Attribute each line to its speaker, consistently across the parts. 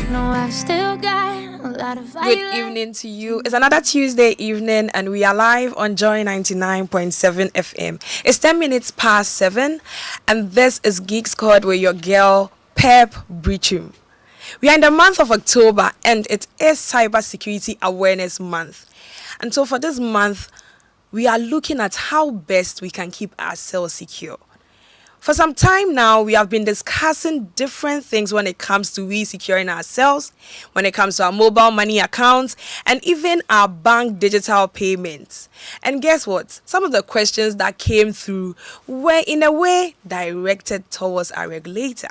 Speaker 1: No, I've still got a lot of
Speaker 2: Good evening to you. It's another Tuesday evening and we are live on Joy 99.7 FM. It's 10 minutes past 7 and this is Geek Squad with your girl Biritwum. We are in the month of October and it is Cybersecurity Awareness Month. And so for this month, we are looking at how best we can keep ourselves secure. For some time now, we have been discussing different things when it comes to we securing ourselves, when it comes to our mobile money accounts, and even our bank digital payments. And guess what? Some of the questions that came through were in a way directed towards our regulator.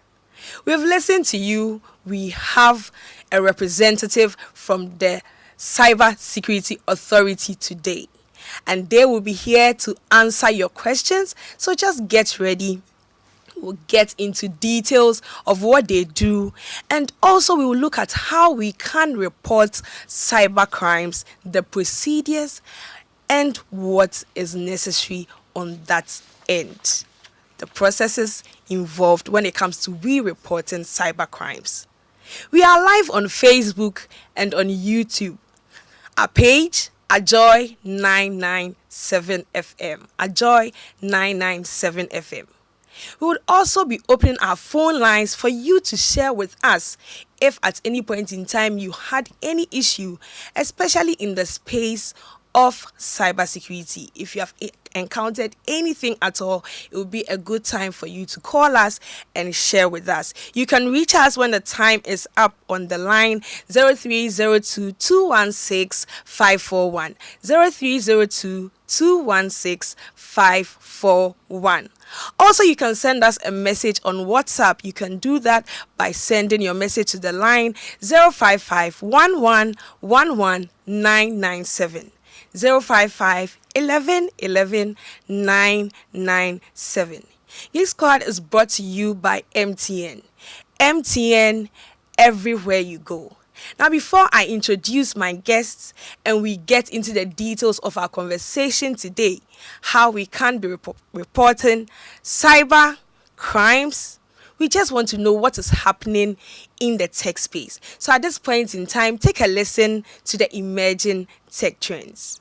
Speaker 2: We've listened to you. We have a representative from the Cybersecurity Authority today, and they will be here to answer your questions. So just get ready. We'll get into details of what they do, and also we will look at how we can report cyber crimes, the procedures, and what is necessary on that end. The processes involved when it comes to reporting cyber crimes. We are live on Facebook and on YouTube. Our page, Joy 997 FM. Joy 997 FM. We would also be opening our phone lines for you to share with us if at any point in time you had any issue, especially in the space of cybersecurity. If you have encountered anything at all, it would be a good time for you to call us and share with us. You can reach us when the time is up on the line 0302 216 541 0302 216 541. Also, you can send us a message on WhatsApp. You can do that by sending your message to the line 055 11 11 997. 055 11 11 997. This squad is brought to you by MTN. MTN everywhere you go. Now, before I introduce my guests and we get into the details of our conversation today, how we can be reporting cyber crimes, we just want to know what is happening in the tech space. So at this point in time, take a listen to the emerging tech trends.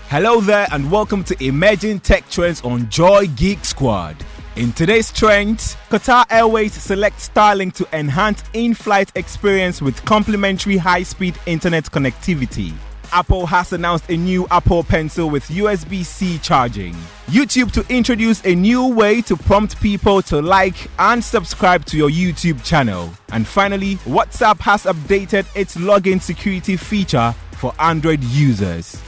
Speaker 3: Hello there and welcome to Emerging Tech Trends on Joy Geek Squad. In today's trends, Qatar Airways selects Starlink to enhance in-flight experience with complimentary high-speed internet connectivity. Apple has announced a new Apple Pencil with USB-C charging. YouTube to introduce a new way to prompt people to like and subscribe to your YouTube channel. And finally, WhatsApp has updated its login security feature for Android users.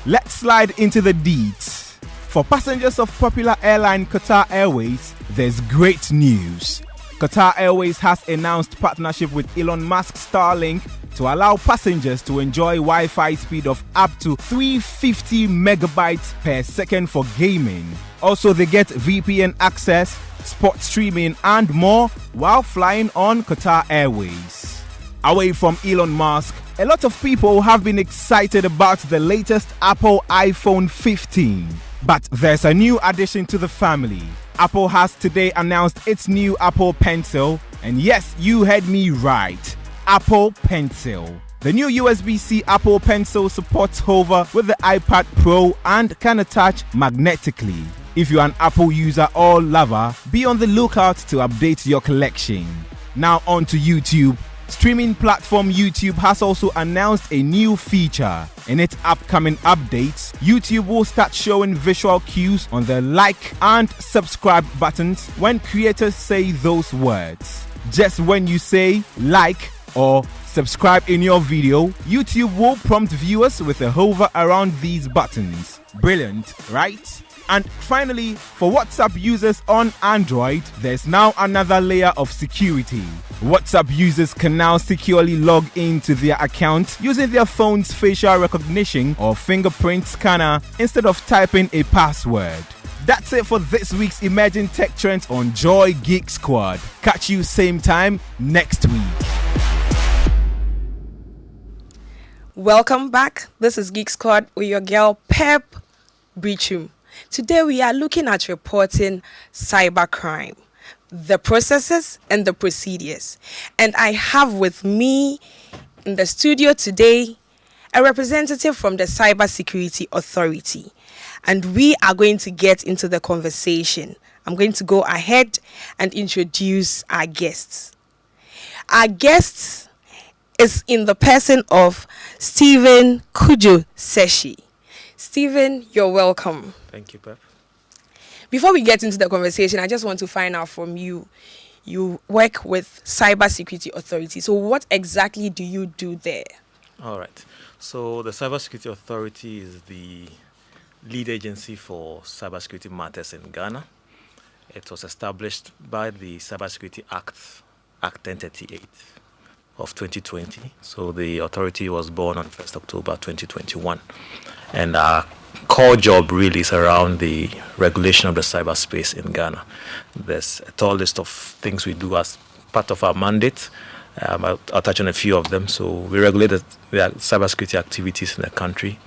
Speaker 3: Let's slide into the deets. For passengers of popular airline Qatar Airways, there's great news. Qatar Airways has announced partnership with Elon Musk's Starlink to allow passengers to enjoy Wi-Fi speed of up to 350 megabytes per second for gaming. Also, they get VPN access, sports streaming, and more while flying on Qatar Airways. Away from Elon Musk, a lot of people have been excited about the latest Apple iPhone 15. But there's a new addition to the family. Apple has today announced its new Apple Pencil. And yes, you heard me right. Apple Pencil. The new USB-C Apple Pencil supports Hover with the iPad Pro and can attach magnetically. If you're an Apple user or lover, be on the lookout to update your collection. Now on to YouTube. Streaming platform YouTube has also announced a new feature. In its upcoming updates, YouTube will start showing visual cues on the like and subscribe buttons when creators say those words. Just when you say like or subscribe in your video, YouTube will prompt viewers with a hover around these buttons. Brilliant, right? And finally, for WhatsApp users on Android, there's now another layer of security. WhatsApp users can now securely log into their account using their phone's facial recognition or fingerprint scanner instead of typing a password. That's it for this week's Emerging Tech Trends on Joy Geek Squad. Catch you same time next week.
Speaker 2: Welcome back. This is Geek Squad with your girl Biritwum. Today we are looking at reporting cybercrime, the processes and the procedures. And I have with me in the studio today a representative from the Cybersecurity Authority. And we are going to get into the conversation. I'm going to go ahead and introduce our guests. Our guest is in the person of Stephen Kujo Seshi. Stephen, you're welcome.
Speaker 4: Thank you, Pep.
Speaker 2: Before we get into the conversation, I just want to find out from you. You work with Cybersecurity Authority. So what exactly do you do there?
Speaker 4: All right. So the Cybersecurity Authority is the lead agency for cybersecurity matters in Ghana. It was established by the Cybersecurity Act 1038 of 2020. So the authority was born on 1st October 2021. And our core job really is around the regulation of the cyberspace in Ghana. There's a tall list of things we do as part of our mandate. I'll touch on a few of them. So we regulate the cybersecurity activities in the country.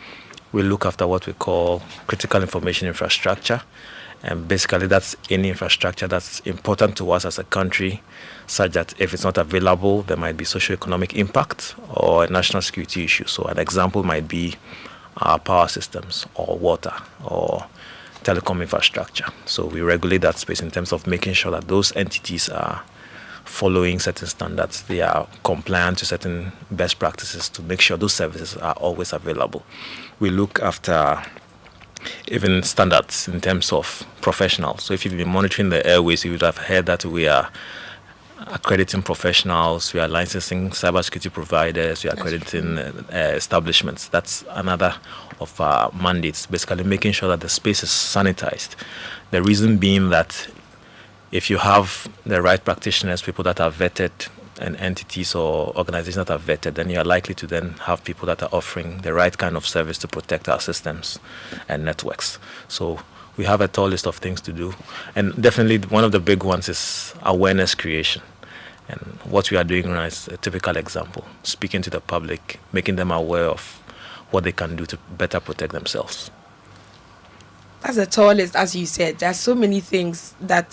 Speaker 4: We look after what we call critical information infrastructure. And basically that's any infrastructure that's important to us as a country, such that if it's not available, there might be socioeconomic impact or a national security issue. So an example might be our power systems or water or telecom infrastructure. So we regulate that space in terms of making sure that those entities are following certain standards, they are compliant to certain best practices to make sure those services are always available. We look after even standards in terms of professionals. So if you've been monitoring the airways, you would have heard that we are accrediting professionals, we are licensing cybersecurity providers, we are accrediting establishments. That's another of our mandates, basically making sure that the space is sanitized. The reason being that if you have the right practitioners, people that are vetted, and entities or organizations that are vetted, then you are likely to then have people that are offering the right kind of service to protect our systems and networks. So we have a tall list of things to do. And definitely one of the big ones is awareness creation. And what we are doing now is a typical example, speaking to the public, making them aware of what they can do to better protect themselves.
Speaker 2: That's the tallest, as you said. There's so many things that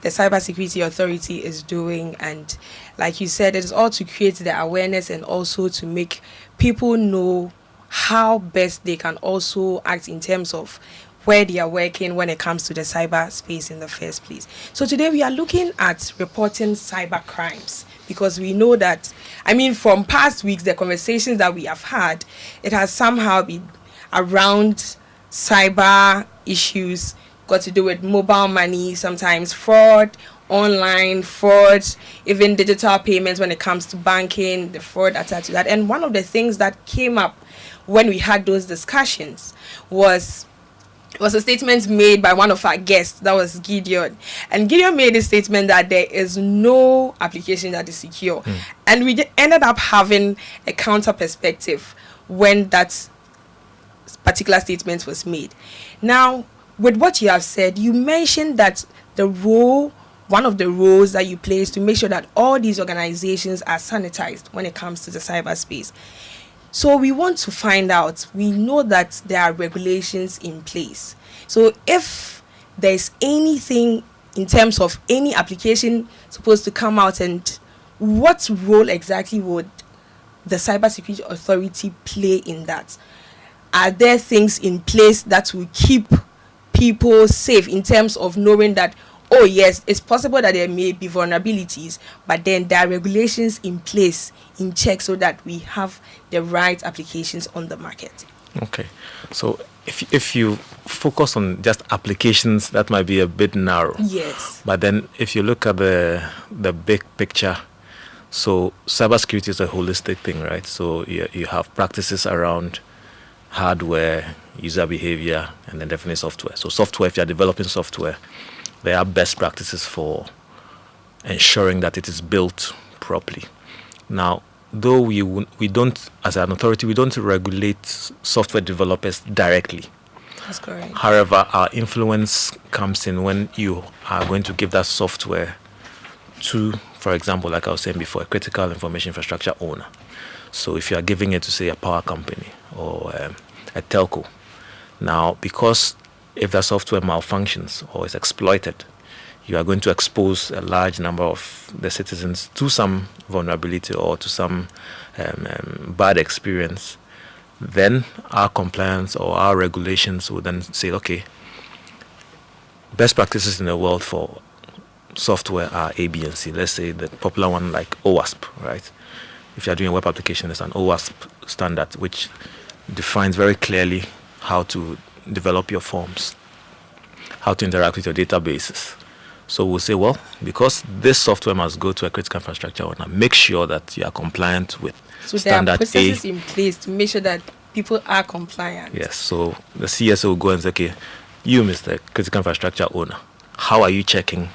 Speaker 2: the Cybersecurity Authority is doing, and like you said, it's all to create the awareness and also to make people know how best they can also act in terms of where they are working when it comes to the cyberspace in the first place. So today we are looking at reporting cyber crimes, because we know that, from past weeks, the conversations that we have had, it has somehow been around cyber issues, got to do with mobile money, sometimes fraud, online fraud, even digital payments when it comes to banking, the fraud attached to that. And one of the things that came up when we had those discussions was a statement made by one of our guests, that was Gideon. And Gideon made a statement that there is no application that is secure. And we ended up having a counter perspective when that particular statement was made. Now, with what you have said, you mentioned that one of the roles that you play is to make sure that all these organizations are sanitized when it comes to the cyberspace. So we want to find out, we know that there are regulations in place. So if there's anything in terms of any application supposed to come out, and what role exactly would the Cybersecurity Authority play in that? Are there things in place that will keep people safe in terms of knowing that, oh yes, it's possible that there may be vulnerabilities, but then there are regulations in place, in check, so that we have the right applications on the market?
Speaker 4: Okay, so if you focus on just applications, that might be a bit narrow.
Speaker 2: Yes.
Speaker 4: But then if you look at the big picture, so cybersecurity is a holistic thing, right? So you have practices around hardware, user behavior, and then definitely software. So software, if you're developing software, there are best practices for ensuring that it is built properly. Now, though we don't, as an authority, we don't regulate software developers directly.
Speaker 2: That's correct.
Speaker 4: However, our influence comes in when you are going to give that software to, for example, like I was saying before, a critical information infrastructure owner. So if you are giving it to, say, a power company or a telco, now because if the software malfunctions or is exploited, you are going to expose a large number of the citizens to some vulnerability or to some bad experience. Then our compliance or our regulations will then say, okay, best practices in the world for software are A, B, and C. Let's say the popular one like OWASP, right? If you're doing a web application, there's an OWASP standard which defines very clearly how to develop your forms, how to interact with your databases. So we'll say, well, because this software must go to a critical infrastructure owner, make sure that you are compliant with standard A.
Speaker 2: So there are processes in place to make sure that people are compliant.
Speaker 4: Yes, so the CSO will go and say, okay, you, Mr. Critical Infrastructure Owner, how are you checking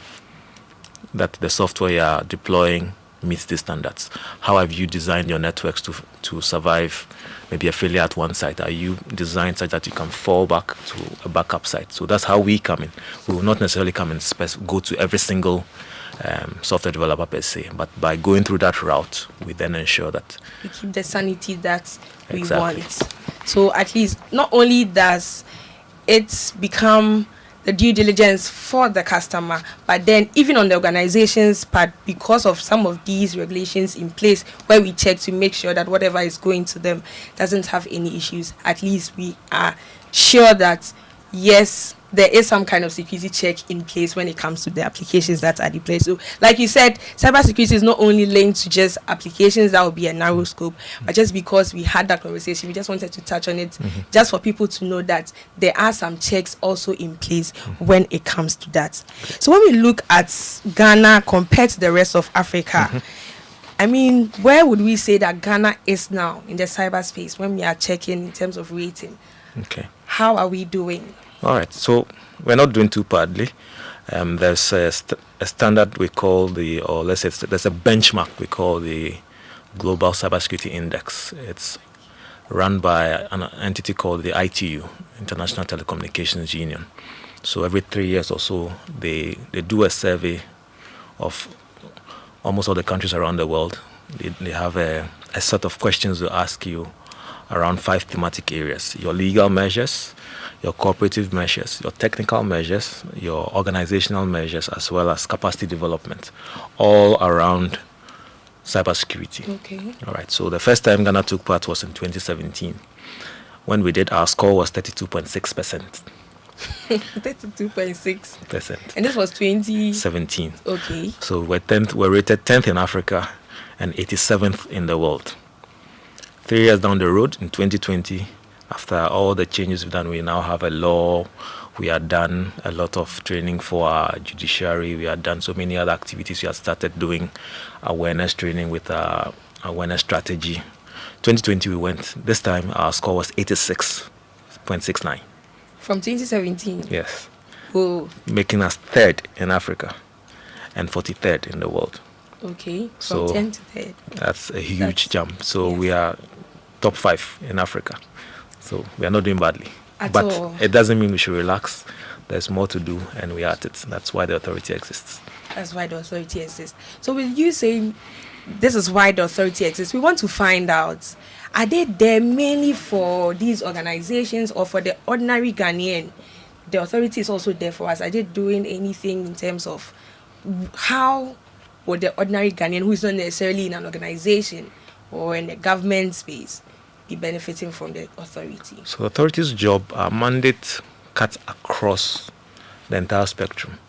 Speaker 4: that the software you are deploying meets these standards? How have you designed your networks to survive maybe a failure at one site? Are you designed such that you can fall back to a backup site? So that's how we come in. We will not necessarily come and go to every single software developer per se, but by going through that route, we then ensure that
Speaker 2: we keep the sanity that we
Speaker 4: Exactly.
Speaker 2: want. So at least not only does it become the due diligence for the customer, but then even on the organization's part, because of some of these regulations in place where we check to make sure that whatever is going to them doesn't have any issues, at least we are sure that yes, there is some kind of security check in place when it comes to the applications that are deployed. So like you said, cybersecurity is not only linked to just applications, that would be a narrow scope, but just because we had that conversation, we just wanted to touch on it just for people to know that there are some checks also in place when it comes to that. So when we look at Ghana compared to the rest of Africa, I mean, where would we say that Ghana is now in the cyberspace when we are checking in terms of rating?
Speaker 4: okay.
Speaker 2: How are we doing?
Speaker 4: All right, so we're not doing too badly. There's a standard we call there's a benchmark we call the Global Cybersecurity Index. It's run by an entity called the ITU, International Telecommunications Union. So every 3 years or so, they do a survey of almost all the countries around the world. They have a set of questions to ask you around 5 thematic areas: your legal measures, your cooperative measures, your technical measures, your organizational measures, as well as capacity development, all around cybersecurity.
Speaker 2: Okay.
Speaker 4: All right, so the first time Ghana took part was in 2017. When we did, our score was 32.6%.
Speaker 2: 32.6%. And this was 2017.
Speaker 4: 17.
Speaker 2: Okay.
Speaker 4: So we're rated 10th in Africa and 87th in the world. 3 years down the road, in 2020, after all the changes we've done, we now have a law. We have done a lot of training for our judiciary. We have done so many other activities. We have started doing awareness training with our awareness strategy. 2020 we went. This time our score was 86.69.
Speaker 2: From 2017?
Speaker 4: Yes.
Speaker 2: Oh,
Speaker 4: Making us 3rd in Africa and 43rd in the world.
Speaker 2: okay. From
Speaker 4: So
Speaker 2: 10 to 3rd.
Speaker 4: That's a huge jump. So
Speaker 2: yes.
Speaker 4: we are top 5 in Africa. So we are not doing badly.
Speaker 2: At
Speaker 4: But
Speaker 2: all.
Speaker 4: it doesn't mean we should relax. There's more to do, and we are at it. That's why the authority exists.
Speaker 2: That's why the authority exists. So with you saying this is why the authority exists, we want to find out, are they there mainly for these organizations or for the ordinary Ghanaian? The authority is also there for us. Are they doing anything in terms of how would the ordinary Ghanaian, who is not necessarily in an organization or in the government space, be benefiting from the authority?
Speaker 4: So the authority's job, our mandate cuts across the entire spectrum.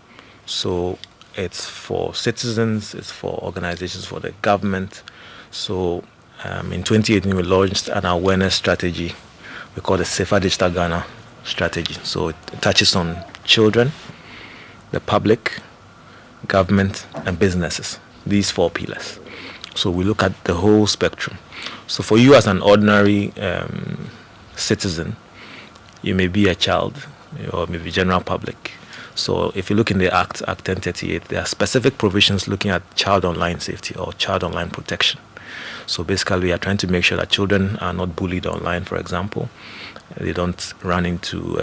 Speaker 4: So it's for citizens, it's for organizations, for the government. So in 2018, we launched an awareness strategy we call the Safer Digital Ghana strategy. So it touches on children, the public, government, and businesses. These 4 pillars. So we look at the whole spectrum. So for you as an ordinary citizen, you may be a child or maybe general public. So if you look in the Act 1038, there are specific provisions looking at child online safety or child online protection. So basically, we are trying to make sure that children are not bullied online, for example. They don't run into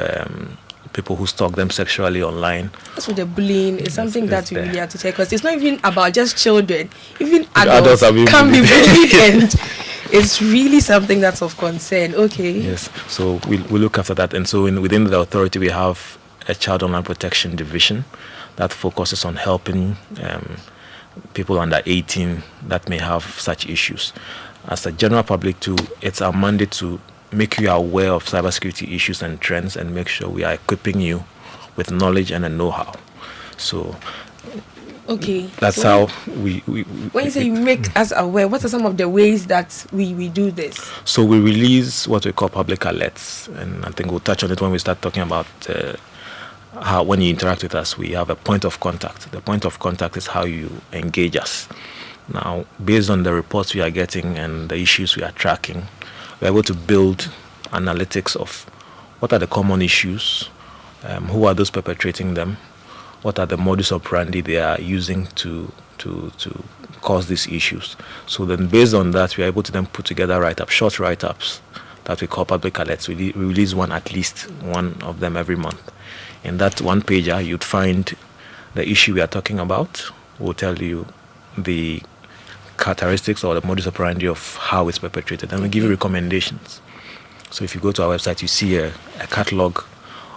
Speaker 4: people who stalk them sexually online.
Speaker 2: That's what the bullying is something
Speaker 4: It's
Speaker 2: that we
Speaker 4: there.
Speaker 2: really have to check, because it's not even about just children. Even adults
Speaker 4: Adults are being
Speaker 2: can be
Speaker 4: bullied.
Speaker 2: bullied, and it's really something that's of concern. Okay.
Speaker 4: Yes, so we look after that. And so within the authority, we have a child online protection division that focuses on helping people under 18 that may have such issues. As a general public too, it's our mandate to make you aware of cybersecurity issues and trends and make sure we are equipping you with knowledge and a know-how. So
Speaker 2: okay,
Speaker 4: that's
Speaker 2: so
Speaker 4: how we
Speaker 2: when you say you make us aware, what are some of the ways that we do this?
Speaker 4: So we release what we call public alerts, and I think we'll touch on it when we start talking about how, when you interact with us, we have a point of contact. The point of contact is how you engage us. Now, based on the reports we are getting and the issues we are tracking, we're able to build analytics of what are the common issues, who are those perpetrating them, what are the modus operandi they are using to cause these issues. So then based on that, we are able to then put together write-ups, short write-ups that we call public alerts. We release at least one of them every month. In that one pager, you'd find the issue we are talking about. We'll tell you the characteristics or the modus operandi of how it's perpetrated, and we give you recommendations. So if you go to our website, you see a catalog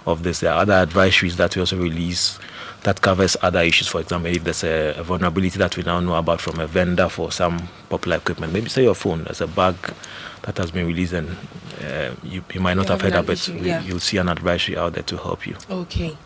Speaker 4: of this. There are other advisories that we also release that covers other issues. For example, if there's a vulnerability that we now know about from a vendor for some popular equipment, maybe say your phone, there's a bug that has been released and you might not have heard of it. You'll see an advisory out there to help you.
Speaker 2: Okay.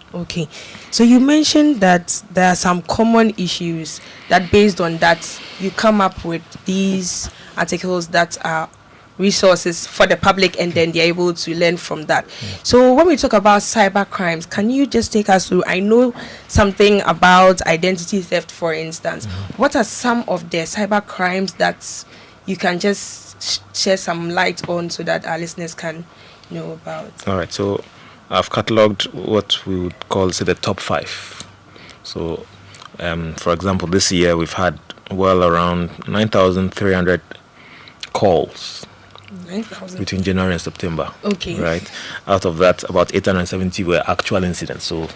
Speaker 2: So you mentioned that there are some common issues that based on that you come up with these articles that are resources for the public, and then they're able to learn from that. So when we talk about cyber crimes, can you just take us through? I know something about identity theft, for instance. What are some of the cyber crimes that you can just share some light on so that our listeners can know about?
Speaker 4: All right, so I've catalogued what we would call, say, the top 5. So for example, this year we've had well around 9,300 calls
Speaker 2: 9,000
Speaker 4: between January and September.
Speaker 2: Okay.
Speaker 4: Right. Out of that, about 870 were actual incidents. So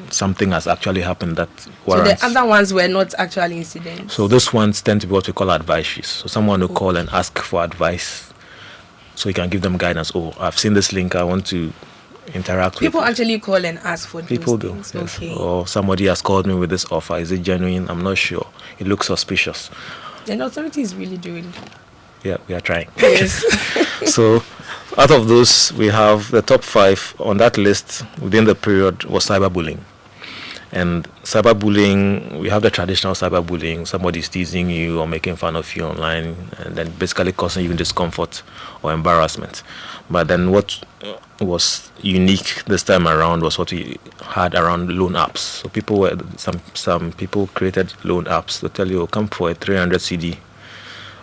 Speaker 4: something has actually happened that warrants.
Speaker 2: So the other ones were not actual incidents.
Speaker 4: So those ones tend to be what we call advisories. So someone will call and ask for advice, so you can give them guidance. Oh, I've seen this link, I want to interact with.
Speaker 2: People actually call and ask for
Speaker 4: People
Speaker 2: those
Speaker 4: do.
Speaker 2: things.
Speaker 4: Yes.
Speaker 2: Okay.
Speaker 4: Or somebody has called me with this offer. Is it genuine? I'm not sure. It looks suspicious.
Speaker 2: And authority is really doing.
Speaker 4: Yeah, we are trying.
Speaker 2: Yes.
Speaker 4: So out of those, we have the top 5 on that list within the period was cyberbullying. And cyberbullying, we have the traditional cyberbullying. Somebody's teasing you or making fun of you online and then basically causing you discomfort or embarrassment. But then what was unique this time around was what we had around loan apps. So people were, some people created loan apps to tell you, come for a 300 CD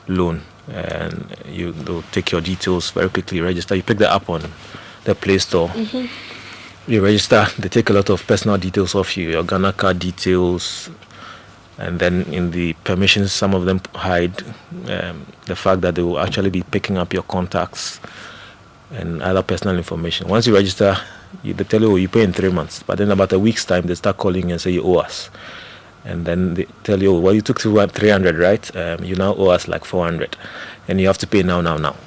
Speaker 4: loan, and they'll take your details very quickly, register. You pick the app on the Play Store. You register, they take a lot of personal details of you, your Ghana card details, and then in the permissions, some of them hide the fact that they will actually be picking up your contacts and other personal information. Once you register, they tell you, you pay in 3 months, but then about a week's time, they start calling you and say you owe us. And then they tell you, well, you took 300, right? You now owe us like 400, and you have to pay now,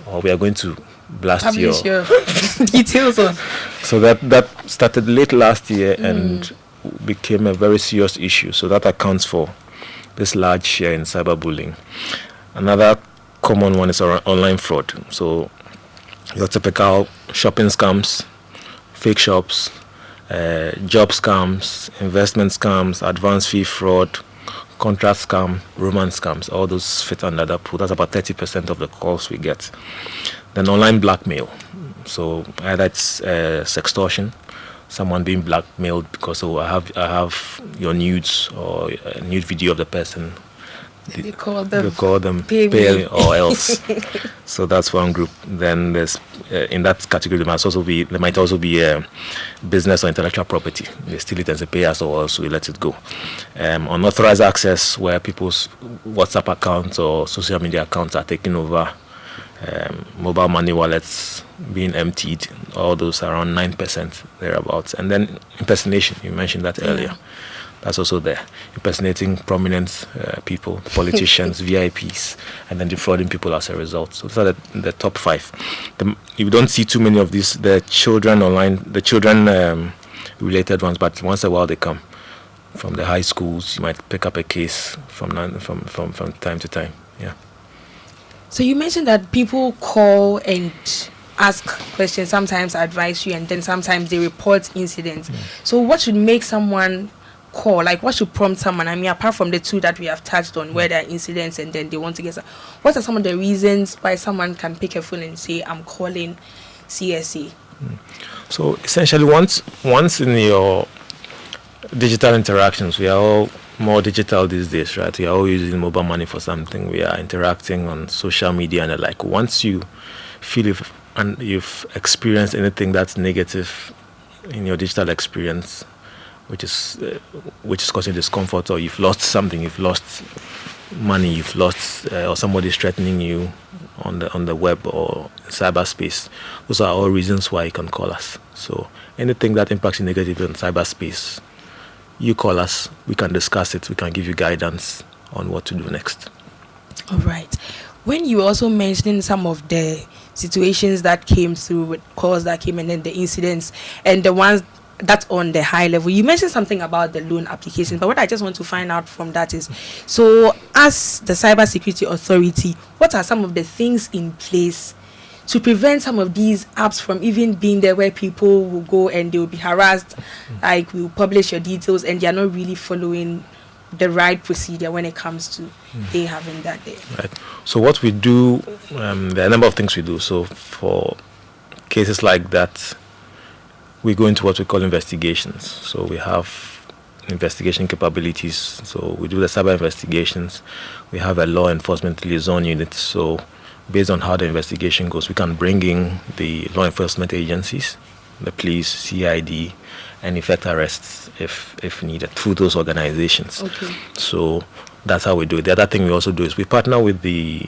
Speaker 4: or we are going to blast
Speaker 2: Publish
Speaker 4: your
Speaker 2: details on.
Speaker 4: So that started late last year and became a very serious issue. So that accounts for this large share in cyberbullying. Another common one is online fraud. So your typical shopping scams, fake shops, job scams, investment scams, advance fee fraud, contract scam, romance scams. All those fit under that pool. That's about 30% of the calls we get. Then online blackmail. So either it's sextortion, someone being blackmailed because I have your nudes or a nude video of the person.
Speaker 2: They call them
Speaker 4: pay or else. So that's one group. Then there's in that category there might also be business or intellectual property. They steal it and say pay us, or else we let it go. Unauthorized access, where people's WhatsApp accounts or social media accounts are taken over. Mobile money wallets being emptied, all those around 9% thereabouts. And then impersonation, you mentioned that earlier. That's also there. Impersonating prominent people, politicians, VIPs, and then defrauding people as a result. So those are the top 5. You don't see too many of these, the children online, the children related ones, but once in a while they come. From the high schools, you might pick up a case from time to time. Yeah.
Speaker 2: So you mentioned that people call and ask questions, sometimes advise you, and then sometimes they report incidents. So what should make someone call? Like, what should prompt someone? I mean, apart from the 2 that we have touched on, where there are incidents and then they want to get some, what are some of the reasons why someone can pick a phone and say, I'm calling CSA?
Speaker 4: So essentially, once in your digital interactions, we are all more digital these days, right? We are all using mobile money for something. We are interacting on social media and the like. Once you feel you've experienced anything that's negative in your digital experience, which is causing discomfort, or you've lost something, you've lost money, you've lost, or somebody's threatening you on the web or cyberspace, those are all reasons why you can call us. So anything that impacts you negatively in cyberspace, you call us, we can discuss it, we can give you guidance on what to do next.
Speaker 2: All right. When you also mentioned some of the situations that came through with calls that came and then the incidents and the ones that's on the high level, you mentioned something about the loan applications, but what I just want to find out from that is, so as the Cybersecurity Authority, what are some of the things in place to prevent some of these apps from even being there, where people will go and they will be harassed, like, we'll publish your details and they are not really following the right procedure when it comes to they having that there?
Speaker 4: Right. So what we do, there are a number of things we do. So for cases like that, we go into what we call investigations. So we have investigation capabilities. So we do the cyber investigations. We have a law enforcement liaison unit. So based on how the investigation goes, we can bring in the law enforcement agencies, the police, CID, and effect arrests if needed through those organizations.
Speaker 2: Okay.
Speaker 4: So that's how we do it. The other thing we also do is we partner with the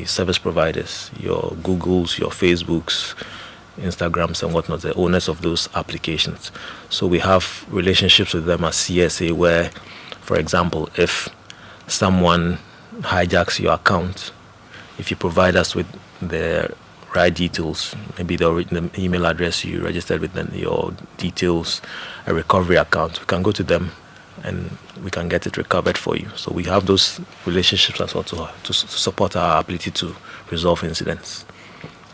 Speaker 4: service providers, your Googles, your Facebooks, Instagrams and whatnot, the owners of those applications. So we have relationships with them as CSA, where, for example, if someone hijacks your account, if you provide us with the right details, maybe the email address you registered with, your details, a recovery account, we can go to them and we can get it recovered for you. So we have those relationships as well to support our ability to resolve incidents.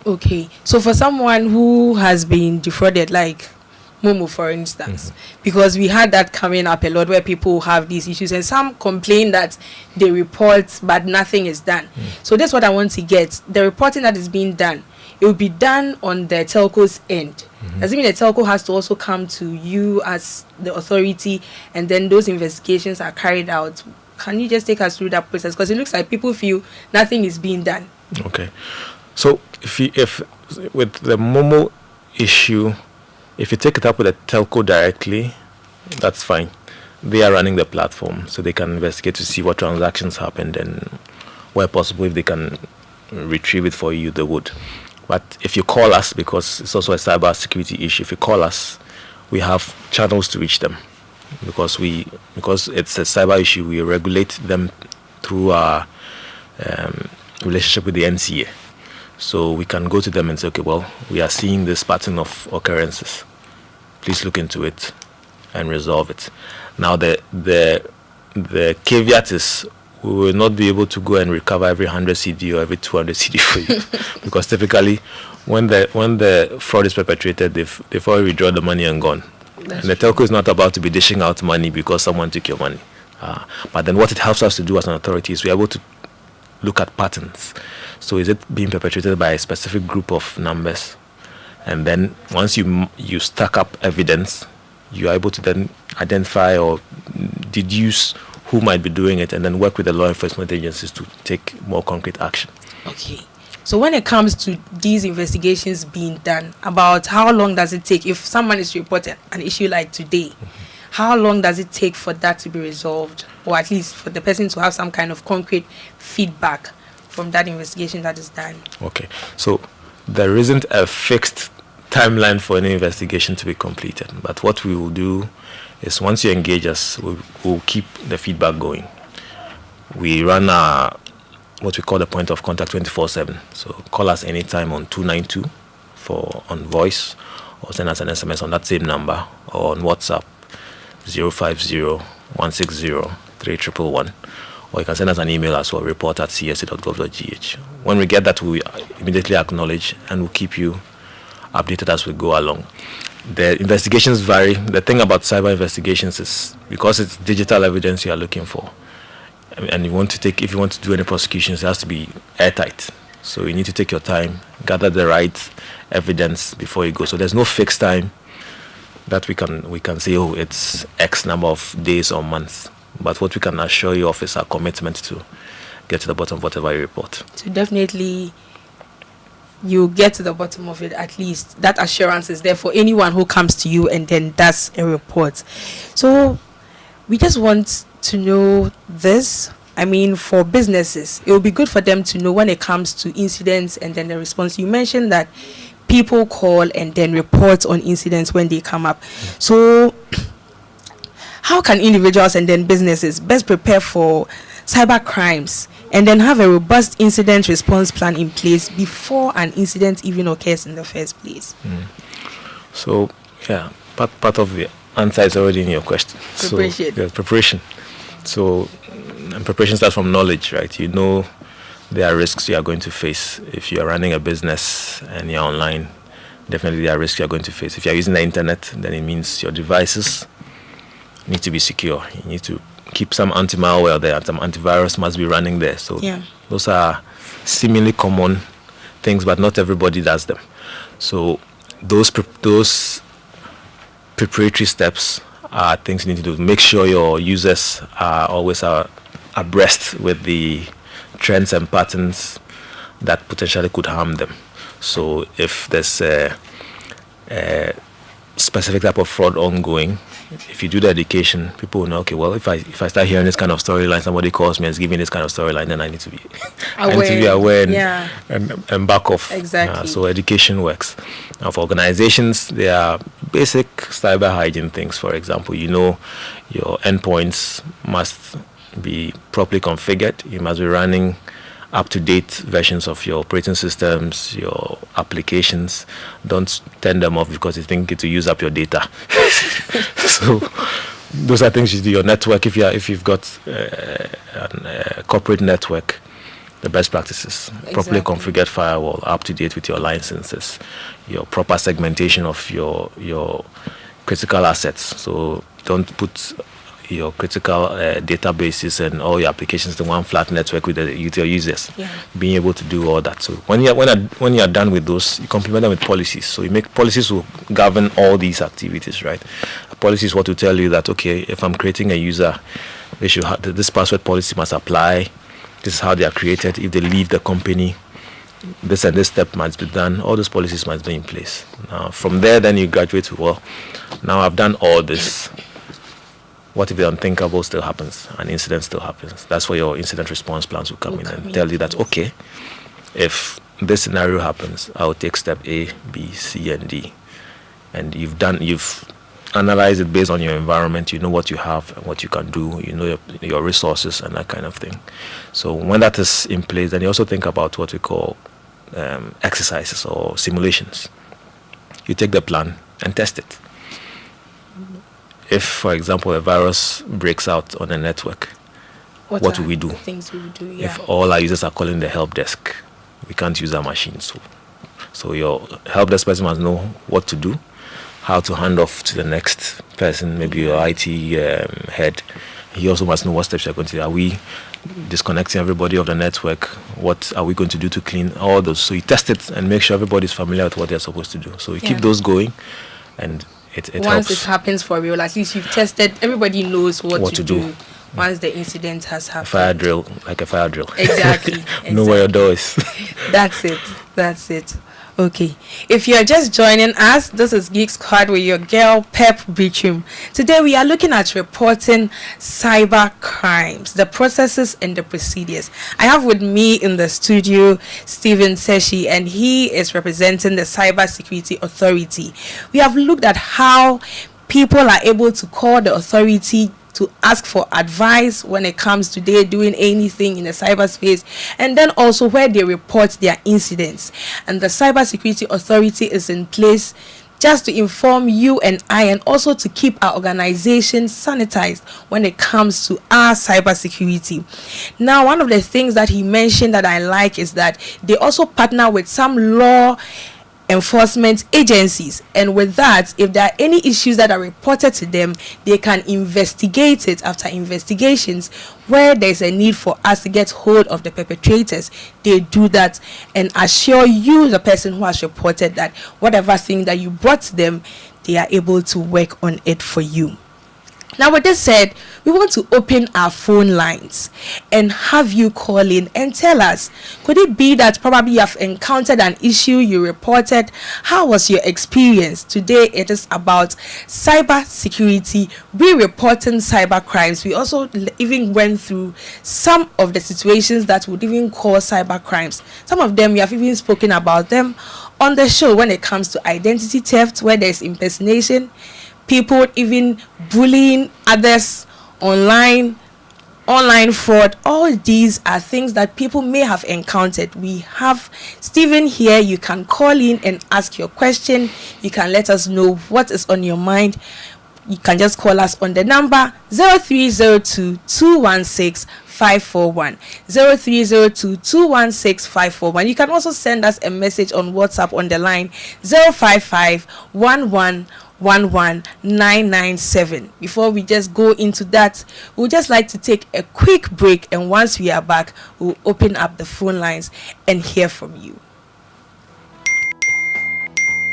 Speaker 2: Okay, so for someone who has been defrauded, like Momo, for instance, because we had that coming up a lot, where people have these issues and some complain that they report but nothing is done. So that's what I want to get. The reporting that is being done, it will be done on the telco's end. Does it mean the telco has to also come to you as the authority and then those investigations are carried out? Can you just take us through that process? Because it looks like people feel nothing is being done.
Speaker 4: Okay. So if with the Momo issue, if you take it up with a telco directly, that's fine. They are running the platform, so they can investigate to see what transactions happened, and where possible, if they can retrieve it for you, they would. But if you call us, because it's also a cyber security issue, if you call us, we have channels to reach them, because it's a cyber issue. We regulate them through our relationship with the NCA. So we can go to them and say, okay, well, we are seeing this pattern of occurrences. Please look into it and resolve it. Now, the caveat is we will not be able to go and recover every 100 CD or every 200 CD for you, because typically when the fraud is perpetrated, they've already withdrawn the money and gone. And the telco is not about to be dishing out money because someone took your money. But then what it helps us to do as an authority is we're able to look at patterns. So is it being perpetrated by a specific group of numbers? And then once you stack up evidence, you are able to then identify or deduce who might be doing it, and then work with the law enforcement agencies to take more concrete action.
Speaker 2: Okay. So when it comes to these investigations being done, about how long does it take? If someone is reporting an issue like today, how long does it take for that to be resolved, or at least for the person to have some kind of concrete feedback from that investigation that is done? Okay.
Speaker 4: So there isn't a fixed timeline for any investigation to be completed, but what we will do is once you engage us, we'll keep the feedback going. We run what we call the point of contact 24/7. So call us anytime on 292 on voice, or send us an SMS on that same number, or on WhatsApp 050-160-3111. Or you can send us an email as well, report@csa.gov.gh. When we get that, we immediately acknowledge and we'll keep you updated as we go along. The investigations vary. The thing about cyber investigations is because it's digital evidence you are looking for, and if you want to do any prosecutions, it has to be airtight. So you need to take your time, gather the right evidence before you go. So there's no fixed time that we can say, oh, it's X number of days or months. But what we can assure you of is our commitment to get to the bottom of whatever you report.
Speaker 2: So definitely you get to the bottom of it. At least that assurance is there for anyone who comes to you and then does a report. So we just want to know this. I mean, for businesses, it will be good for them to know when it comes to incidents and then the response. You mentioned that people call and then report on incidents when they come up. So how can individuals and then businesses best prepare for cyber crimes and then have a robust incident response plan in place before an incident even occurs in the first place?
Speaker 4: So, yeah, part of the answer is already in your question.
Speaker 2: Preparation.
Speaker 4: So, preparation. So, and preparation starts from knowledge, right? You know there are risks you are going to face. If you are running a business and you're online, definitely there are risks you are going to face. If you're using the internet, then it means your devices need to be secure. You need to keep some anti-malware there, and some antivirus must be running there. So those are seemingly common things, but not everybody does them. So those preparatory steps are things you need to do. Make sure your users are always abreast with the trends and patterns that potentially could harm them. So if there's a specific type of fraud ongoing, if you do the education, people will know, okay, well, if I start hearing this kind of storyline, somebody calls me and is giving this kind of storyline, then I need to be aware and back off.
Speaker 2: Exactly.
Speaker 4: So education works. Now for organizations, there are basic cyber hygiene things. For example, your endpoints must be properly configured. You must be running up-to-date versions of your operating systems, your applications. Don't turn them off because you think it will use up your data. So those are things you do. Your network, if you've got a corporate network, the best practices: properly configured firewall, up-to-date with your licenses, your proper segmentation of your critical assets. So don't put your critical databases and all your applications in one flat network with your users. Being able to do all that. So when you are done with those, you complement them with policies. So you make policies will govern all these activities, right? A policy is what will tell you that, okay, if I'm creating a user, they should have this password policy must apply. This is how they are created. If they leave the company, this and this step must be done. All those policies must be in place. Now from there, then you graduate to, well, now I've done all this. What if the unthinkable still happens? An incident still happens. That's where your incident response plans will come in and tell you that, okay, if this scenario happens, I'll take step A, B, C, and D. And you've analyzed it based on your environment. You know what you have and what you can do. You know your resources and that kind of thing. So when that is in place, then you also think about what we call exercises or simulations. You take the plan and test it. If, for example, a virus breaks out on a network, what do we do?
Speaker 2: Things we do,
Speaker 4: If all our users are calling the help desk, we can't use our machines. So your help desk person must know what to do, how to hand off to the next person, maybe your IT head. He also must know what steps you're going to do. Are we disconnecting everybody of the network? What are we going to do to clean all those? So you test it and make sure everybody's familiar with what they're supposed to do. So you keep those going, and it
Speaker 2: once
Speaker 4: helps.
Speaker 2: it happens for real, at least you've tested, everybody knows what to do once the incident has happened.
Speaker 4: Like a fire drill.
Speaker 2: Exactly.
Speaker 4: Know where your door is.
Speaker 2: That's it. Okay. If you're just joining us, this is Geek Squad with your girl Biritwum. Today we are looking at reporting cyber crimes, the processes and the procedures. I have with me in the studio Stephen Seshi, and he is representing the Cyber Security Authority. We have looked at how People are able to call the authority to ask for advice when it comes to they doing anything in the cyberspace, and then also where they report their incidents. And the cybersecurity authority is in place just to inform you and I, and also to keep our organization sanitized when it comes to our cybersecurity. Now, one of the things that he mentioned that I like is that they also partner with some law enforcement agencies, and with that, if there are any issues that are reported to them, they can investigate it. After investigations where there's a need for us to get hold of the perpetrators, they do that and assure you, the person who has reported, that whatever thing that you brought to them, they are able to work on it for you. Now, with this said, we want to open our phone lines and have you call in and tell us, could it be that probably you have encountered an issue, you reported? How was your experience? Today it is about cyber security, we reporting cyber crimes. We also even went through some of the situations that would even cause cyber crimes. Some of them we have even spoken about them on the show when it comes to identity theft, where there's impersonation, people even bullying others online fraud. All these are things that people may have encountered. We have Stephen here. You can call in and ask your question. You can let us know what is on your mind. You can just call us on the number 0302 216 541 0302 216 541. You can also send us a message on WhatsApp on the line 055 1111997. Before we just go into that, we'd just like to take a quick break, and once we are back, we'll open up the phone lines and hear from you.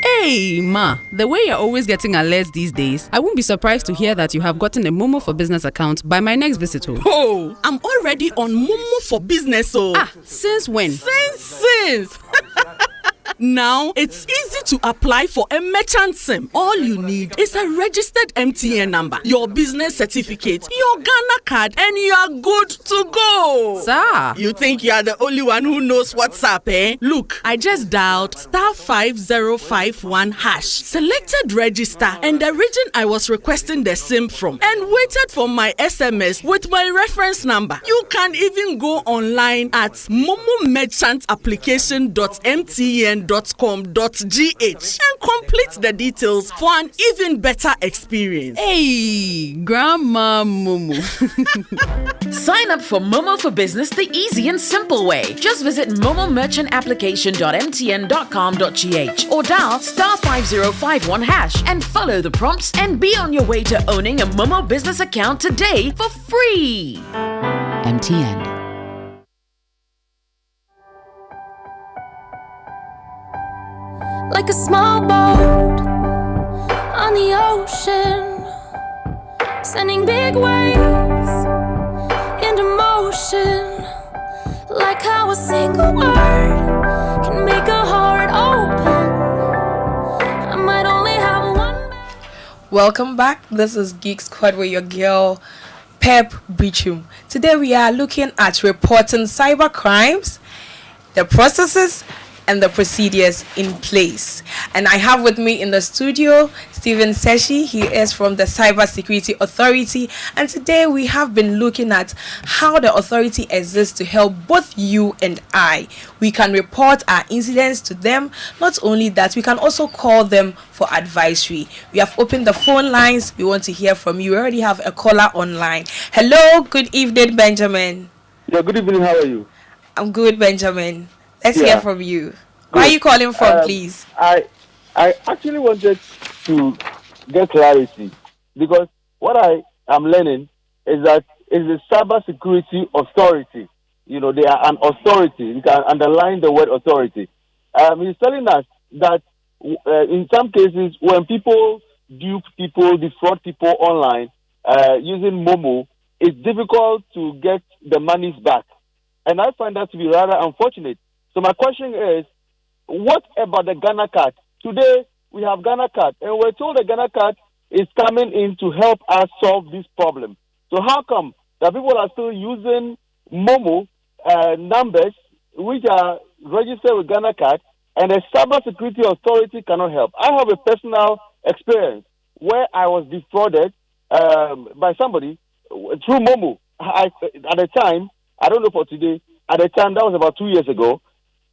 Speaker 5: Hey, Ma, the way you're always getting alerts these days, I won't be surprised to hear that you have gotten a Momo for Business account by my next visit.
Speaker 6: Oh, I'm already on Momo for Business.
Speaker 5: Since when?
Speaker 6: Since. Now, it's easy to apply for a merchant SIM. All you need is a registered MTN number, your business certificate, your Ghana card, and you are good to go.
Speaker 5: Sir,
Speaker 6: you think you are the only one who knows what's up, eh? Look, I just dialed *5051#, selected register, and the region I was requesting the SIM from, and waited for my SMS with my reference number. You can even go online at momomerchantapplication.mtn.com.gh and complete the details for an even better experience.
Speaker 5: Hey, Grandma Momo.
Speaker 7: Sign up for Momo for Business the easy and simple way. Just visit momomerchantapplication.mtn.com.gh or dial *5051# and follow the prompts and be on your way to owning a Momo business account today for free. MTN.
Speaker 1: Like a small boat on the ocean, sending big waves into motion. Like how a single word can make a heart open. I might only have one.
Speaker 2: Welcome back. This is Geek Squad with your girl Biritwum. Today we are looking at reporting cyber crimes, the processes and the procedures in place. And I have with me in the studio Stephen Seshi. He is from the Cybersecurity Authority, and today we have been looking at how the authority exists to help both you and I. We can report our incidents to them. Not only that, we can also call them for advisory. We have opened the phone lines. We want to hear from you. We already have a caller online. Hello, good evening, Benjamin.
Speaker 8: Yeah, good evening. How are you?
Speaker 2: I'm good, Benjamin. Let's hear from you. Where are you calling from, please?
Speaker 8: I actually wanted to get clarity, because what I am learning is that it's the cybersecurity authority. You know, they are an authority. You can underline the word authority. He's telling us that in some cases, when people dupe people, defraud people online using Momo, it's difficult to get the monies back. And I find that to be rather unfortunate. So my question is, what about the Ghana card? Today, we have Ghana card, and we're told the Ghana card is coming in to help us solve this problem. So how come that people are still using Momo numbers which are registered with Ghana card, and the cybersecurity authority cannot help? I have a personal experience. where I was defrauded by somebody through Momo. At the time, I don't know for today, at the time, that was about 2 years ago,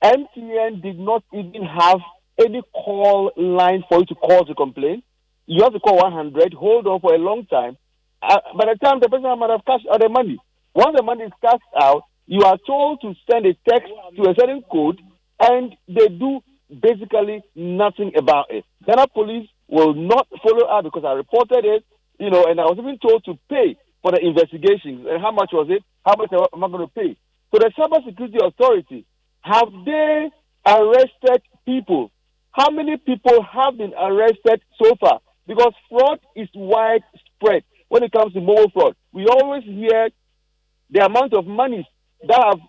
Speaker 8: MTN did not even have any call line for you to call to complain. You have to call 100, hold on for a long time. By the time the person might have cashed out the money. Once the money is cashed out, you are told to send a text to a certain code, and they do basically nothing about it. Ghana police will not follow up because I reported it, and I was even told to pay for the investigations. And how much was it? How much am I going to pay? So the Cybersecurity Authority, have they arrested people? How many people have been arrested so far? Because fraud is widespread when it comes to mobile fraud. We always hear the amount of money that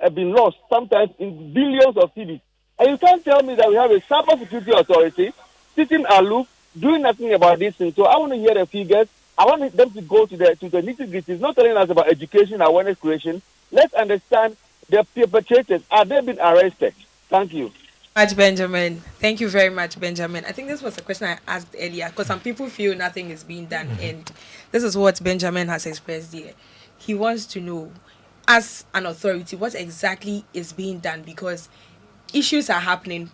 Speaker 8: have been lost, sometimes in billions of cedis. And you can't tell me that we have a Cybersecurity Authority sitting aloof, doing nothing about this thing. So I want to hear the figures. I want them to go to the nitty-gritty. It's not telling us about education, awareness creation. Let's understand the perpetrators. Are they being arrested? Thank you.
Speaker 2: Much, Benjamin. Thank you very much, Benjamin. I think this was a question I asked earlier because some people feel nothing is being done, and this is what Benjamin has expressed here. He wants to know, as an authority, what exactly is being done, because issues are happening.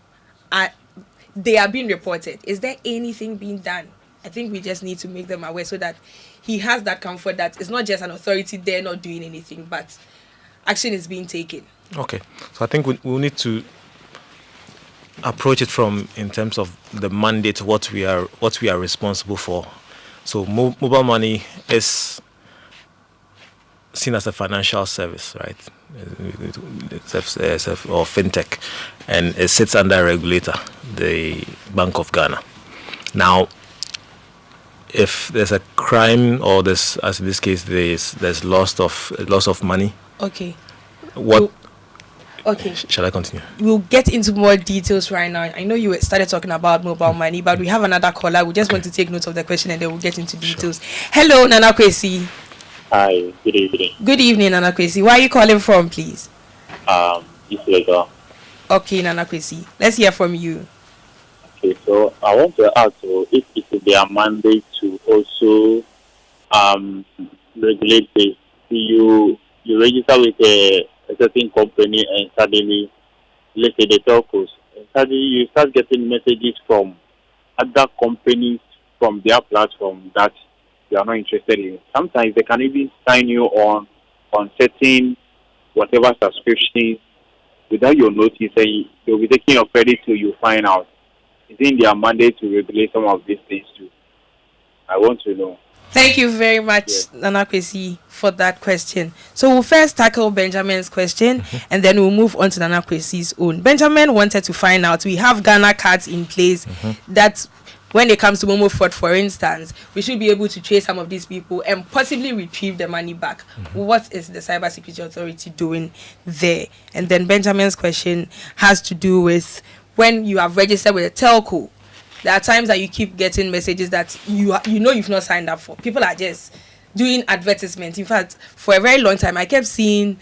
Speaker 2: They are being reported. Is there anything being done? I think we just need to make them aware so that he has that comfort that it's not just an authority there not doing anything, but action is being taken. Okay.
Speaker 4: So I think we'll need to approach it from in terms of the mandate, what we are responsible for. So mobile money is seen as a financial service, right? Or fintech, and it sits under a regulator, the Bank of Ghana. Now, if there's a crime or there's, as in this case, there's loss of money.
Speaker 2: Okay.
Speaker 4: Okay. Shall I continue?
Speaker 2: We'll get into more details right now. I know you started talking about mobile money, but we have another caller. We just want to take note of the question and then we'll get into details. Sure. Hello, Nana Kwesi.
Speaker 9: Hi, good evening.
Speaker 2: Good evening, Nana Kwesi. Where are you calling from, please?
Speaker 9: East Lagos.
Speaker 2: Okay, Nana Kwesi. Let's hear from you.
Speaker 9: Okay, so I want to ask you if it is their mandate to also regulate this. You register with a certain company and suddenly, let's say the telcos, and suddenly you start getting messages from other companies from their platform that you are not interested in. Sometimes they can even sign you on certain whatever subscriptions without your notice, and they'll be taking your credit till you find out. It's in their mandate to regulate some of these things too. I want to know.
Speaker 2: Thank you very much, Nana Kwesi, for that question. So we'll first tackle Benjamin's question, and then we'll move on to Nana Kwesi's own. Benjamin wanted to find out, we have Ghana cards in place that when it comes to Momo fraud, for instance, we should be able to trace some of these people and possibly retrieve the money back. What is the Cybersecurity Authority doing there? And then Benjamin's question has to do with when you have registered with a telco. There are times that you keep getting messages that you've not signed up for. People are just doing advertisements. In fact, for a very long time, I kept seeing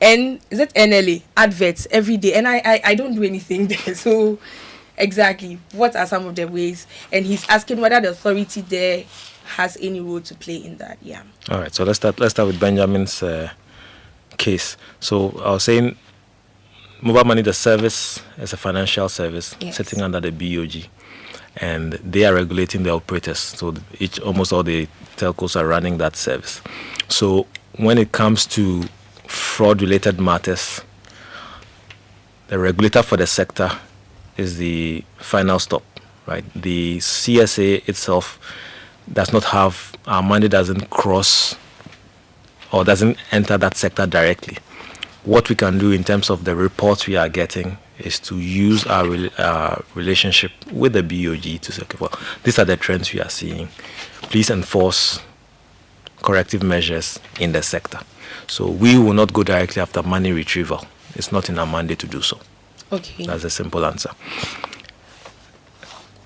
Speaker 2: NLA adverts every day, and I don't do anything there. So exactly, what are some of the ways? And he's asking whether the authority there has any role to play in that. Yeah.
Speaker 4: All right. So let's start with Benjamin's case. So I was saying, mobile money, the service is a financial service sitting under the BOG, and they are regulating the operators. So almost all the telcos are running that service. So when it comes to fraud-related matters, the regulator for the sector is the final stop, right? The CSA itself does not have, our money doesn't cross or doesn't enter that sector directly. What we can do in terms of the reports we are getting is to use our relationship with the BOG to say, okay, well, these are the trends we are seeing. Please enforce corrective measures in the sector. So we will not go directly after money retrieval. It's not in our mandate to do so.
Speaker 2: Okay.
Speaker 4: That's a simple answer.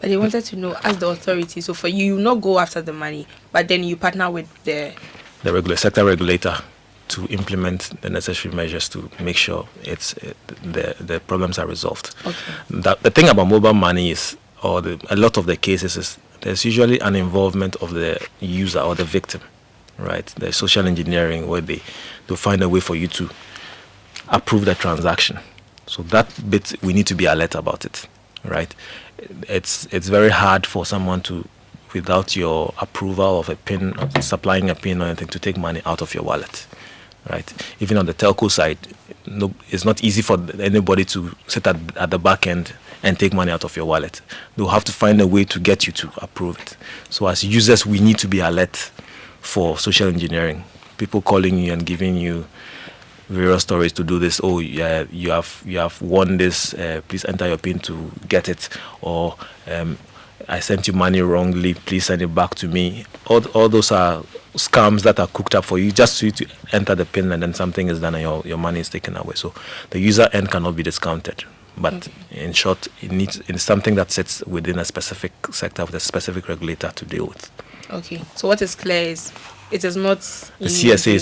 Speaker 2: But they wanted to know, as the authority, so for you not go after the money, but then you partner with the
Speaker 4: sector regulator to implement the necessary measures to make sure the problems are resolved.
Speaker 2: Okay.
Speaker 4: The thing about mobile money is, a lot of the cases is there's usually an involvement of the user or the victim, right? There's social engineering where they'll find a way for you to approve the transaction. So that bit, we need to be alert about it, right? It's very hard for someone to, without your approval of a PIN, supplying a PIN or anything, to take money out of your wallet, right? Even on the telco side, it's not easy for anybody to sit at the back end and take money out of your wallet. They'll have to find a way to get you to approve it. So as users, we need to be alert for social engineering. People calling you and giving you various stories to do this. Oh, yeah, you have won this. Please enter your PIN to get it. Or I sent you money wrongly. Please send it back to me. All those are scams that are cooked up for you, just for you to enter the PIN, and then something is done and your money is taken away. So the user end cannot be discounted. But in short, it's something that sits within a specific sector with a specific regulator to deal with.
Speaker 2: Okay. So what is clear is it is not
Speaker 4: the CSA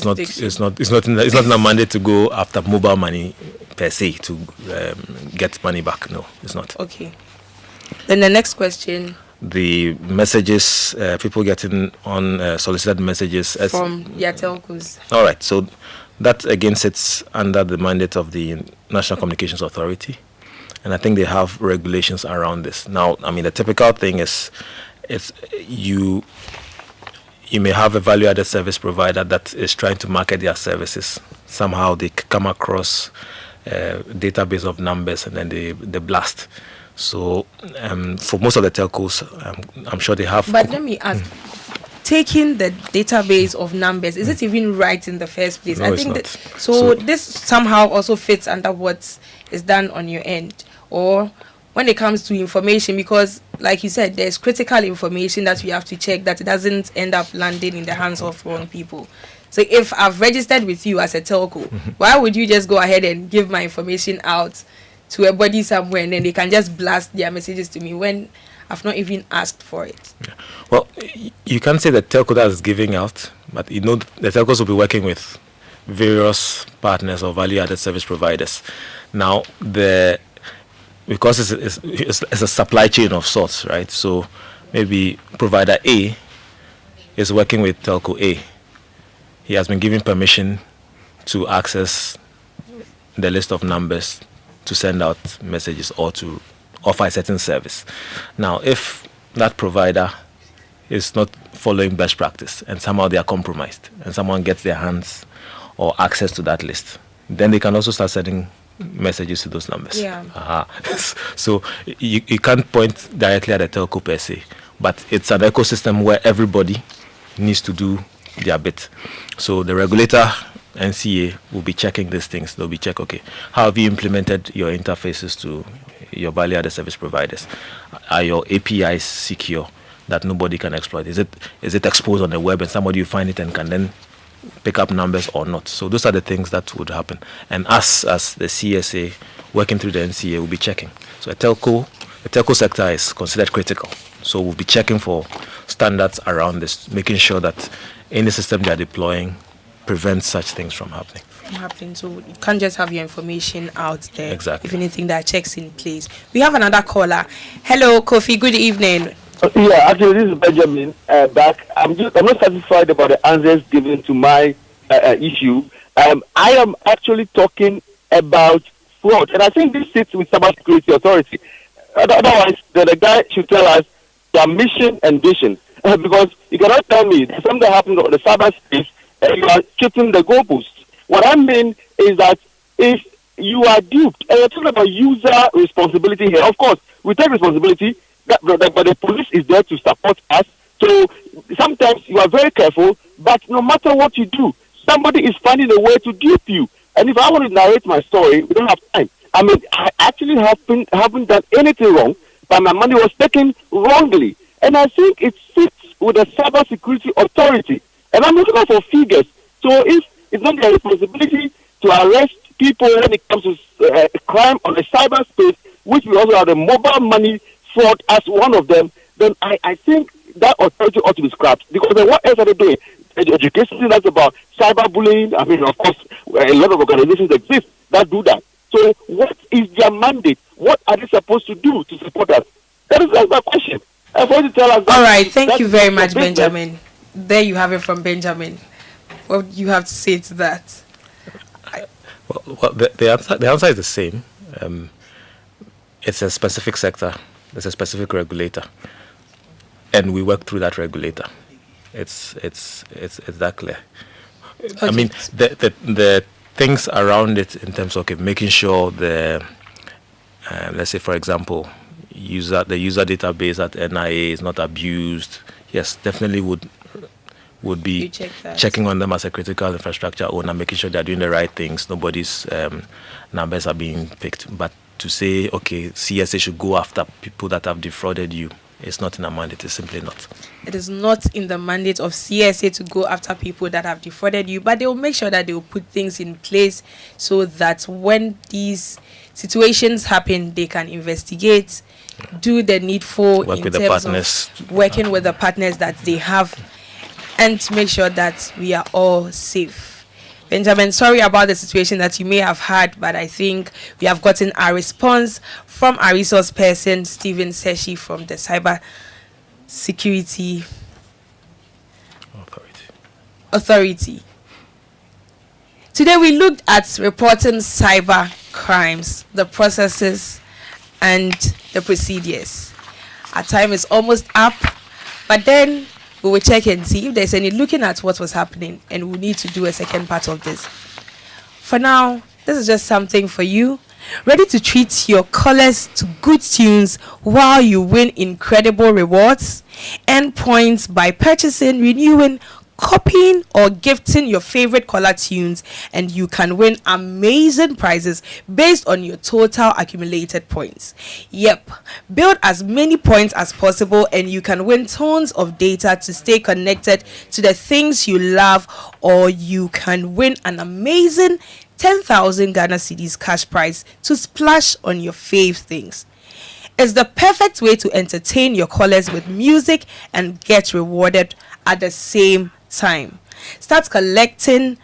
Speaker 4: is not in a mandate to go after mobile money per se to get money back. No, it's not.
Speaker 2: Okay. Then the next question.
Speaker 4: The messages, people getting on solicited messages
Speaker 2: from their telcos.
Speaker 4: All right. So that again sits under the mandate of the National Communications Authority. And I think they have regulations around this. Now, I mean, the typical thing is you may have a value-added service provider that is trying to market their services. Somehow they come across a database of numbers and then they blast. So for most of the telcos, I'm sure they have.
Speaker 2: But let me ask, taking the database of numbers, is it even right in the first place?
Speaker 4: No,
Speaker 2: I
Speaker 4: it's
Speaker 2: think
Speaker 4: not.
Speaker 2: So this somehow also fits under what is done on your end. Or when it comes to information, because like you said, there's critical information that we have to check that it doesn't end up landing in the hands of wrong people. So if I've registered with you as a telco, why would you just go ahead and give my information out to a body somewhere and then they can just blast their messages to me when I've not even asked for it?
Speaker 4: Yeah. Well, you can't say the telco that is giving out, but the telcos will be working with various partners or value-added service providers. Now, because it's a supply chain of sorts, right? So maybe provider A is working with telco A. He has been given permission to access the list of numbers to send out messages or to offer a certain service. Now, if that provider is not following best practice and somehow they are compromised and someone gets their hands or access to that list, then they can also start sending messages to those numbers.
Speaker 2: Yeah.
Speaker 4: So you can't point directly at the telco per se, but it's an ecosystem where everybody needs to do their bit. So the regulator, NCA, will be checking these things. They'll be checking, okay, how have you implemented your interfaces to your value-added service providers? Are your APIs secure that nobody can exploit? Is it exposed on the web and somebody will find it and can then pick up numbers or not? So those are the things that would happen. And us, as the CSA, working through the NCA, will be checking. So the telco sector is considered critical. So we'll be checking for standards around this, making sure that any system they are deploying prevents such things from happening.
Speaker 2: So you can't just have your information out there.
Speaker 4: Exactly.
Speaker 2: If anything, that checks in place. We have another caller. Hello, Kofi. Good evening.
Speaker 8: Yeah, actually, this is Benjamin back. I'm not satisfied about the answers given to my issue. I am actually talking about fraud, and I think this sits with cybersecurity authority. Otherwise, the guy should tell us their mission and vision, because you cannot tell me there's something that happens on the cyberspace and you are shifting the goalposts. What I mean is that if you are duped, and you're talking about user responsibility here, of course, we take responsibility. But the police is there to support us. So sometimes you are very careful, but no matter what you do, somebody is finding a way to dupe you. And if I want to narrate my story, we don't have time. I mean, I actually haven't done anything wrong, but my money was taken wrongly. And I think it sits with the cybersecurity authority. And I'm looking for figures. So if it's not their responsibility to arrest people when it comes to crime on the cyberspace, which we also have the mobile money fraud as one of them, then I think that authority ought to be scrapped. Because then what else are they doing? Education, that's about cyberbullying. I mean, of course, a lot of organizations exist that do that. So what is their mandate? What are they supposed to do to support us? That's my question. For you to tell us.
Speaker 2: All right, thank you very much,
Speaker 8: business.
Speaker 2: Benjamin. There you have it from Benjamin. What do you have to say to that?
Speaker 4: Well, the answer is the same. It's a specific sector. There's a specific regulator, and we work through that regulator. It's that clear.
Speaker 2: Okay.
Speaker 4: I mean, the things around it in terms of making sure the let's say, for example, the user database at NIA is not abused. Yes, definitely would be checking on them as a critical infrastructure owner, making sure they're doing the right things. Nobody's numbers are being picked. But to say, okay, CSA should go after people that have defrauded you, it's not in the mandate. It's simply not.
Speaker 2: It is not in the mandate of CSA to go after people that have defrauded you, but they will make sure that they will put things in place so that when these situations happen, they can investigate, do the needful
Speaker 4: work
Speaker 2: in
Speaker 4: with the
Speaker 2: terms
Speaker 4: partners,
Speaker 2: of working with the partners that they have, and to make sure that we are all safe. Benjamin, sorry about the situation that you may have had, but I think we have gotten a response from our resource person, Stephen Seshi, from the Cyber Security Authority. Today we looked at reporting cyber crimes, the processes and the procedures. Our time is almost up, but then we will check and see if there's any looking at what was happening, and we need to do a second part of this. For now, this is just something for you. Ready to treat your callers to good tunes while you win incredible rewards and points by purchasing, renewing, copying or gifting your favorite caller tunes, and you can win amazing prizes based on your total accumulated points. Yep, build as many points as possible and you can win tons of data to stay connected to the things you love, or you can win an amazing 10,000 Ghana cedis cash prize to splash on your fave things. It's the perfect way to entertain your callers with music and get rewarded at the same time. Start collecting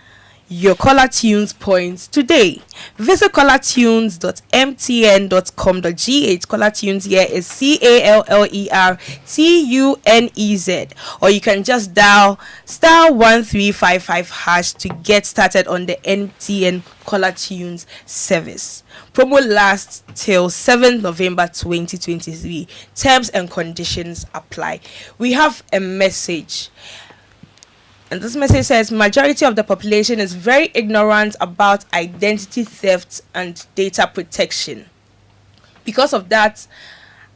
Speaker 2: your caller tunes points today. Visit callertunes.mtn.com.gh. Caller tunes here is CALLERTUNEZ, or you can just dial *1355# to get started on the MTN caller tunes service. Promo lasts till 7th November 2023. Terms and conditions apply. We have a message. And this message says, majority of the population is very ignorant about identity theft and data protection. Because of that,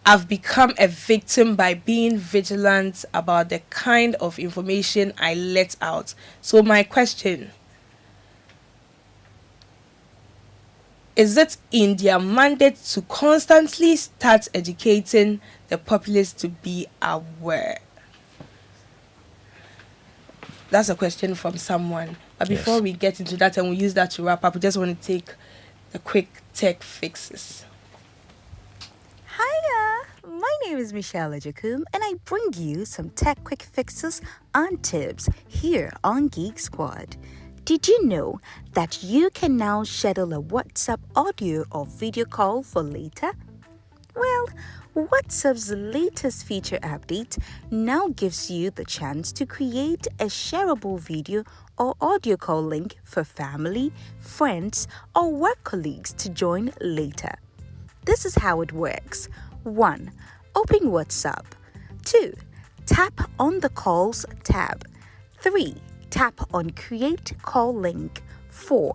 Speaker 2: I've become a victim by being vigilant about the kind of information I let out. So my question, is it in their mandate to constantly start educating the populace to be aware? That's a question from someone. But before we get into that and we use that to wrap up, we just want to take the quick tech fixes.
Speaker 10: Hiya! My name is Michelle Ajakum, and I bring you some tech quick fixes and tips here on Geek Squad. Did you know that you can now schedule a WhatsApp audio or video call for later? Well, WhatsApp's latest feature update now gives you the chance to create a shareable video or audio call link for family, friends, or work colleagues to join later. This is how it works. 1. Open WhatsApp. 2. Tap on the Calls tab. 3. Tap on Create Call Link. 4.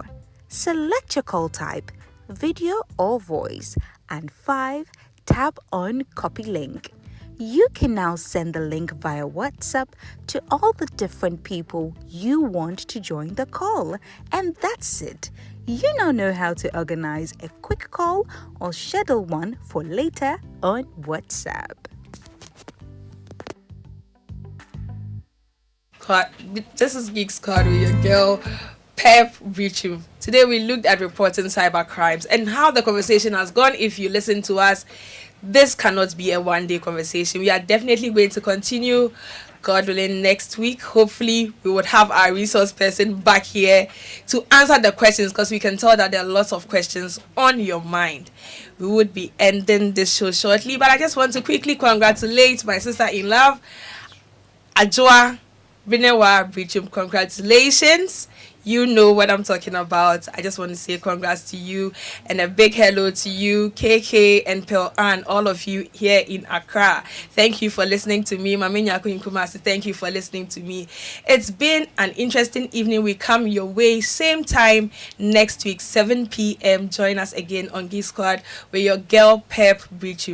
Speaker 10: Select your call type, video or voice. And 5. Tap on Copy Link. You can now send the link via WhatsApp to all the different people you want to join the call. And that's it. You now know how to organize a quick call or schedule one for later on WhatsApp.
Speaker 2: This is Geek Squad with your girl, Perpetual. Today we looked at reporting cyber crimes and how the conversation has gone. If you listen to us, this cannot be a one-day conversation. We are definitely going to continue God willing, next week, hopefully, we would have our resource person back here to answer the questions, because we can tell that there are lots of questions on your mind. We would be ending this show shortly, but I just want to quickly congratulate my sister in love, Ajwa Binewa Biritwum. Congratulations. You know what I'm talking about. I just want to say congrats to you and a big hello to you, KK and Pearl Ann, all of you here in Accra. Thank you for listening to me. Mami Nyako Nkumasi, thank you for listening to me. It's been an interesting evening. We come your way same time next week, 7 p.m. Join us again on Geek Squad with your girl Pep Biritwum.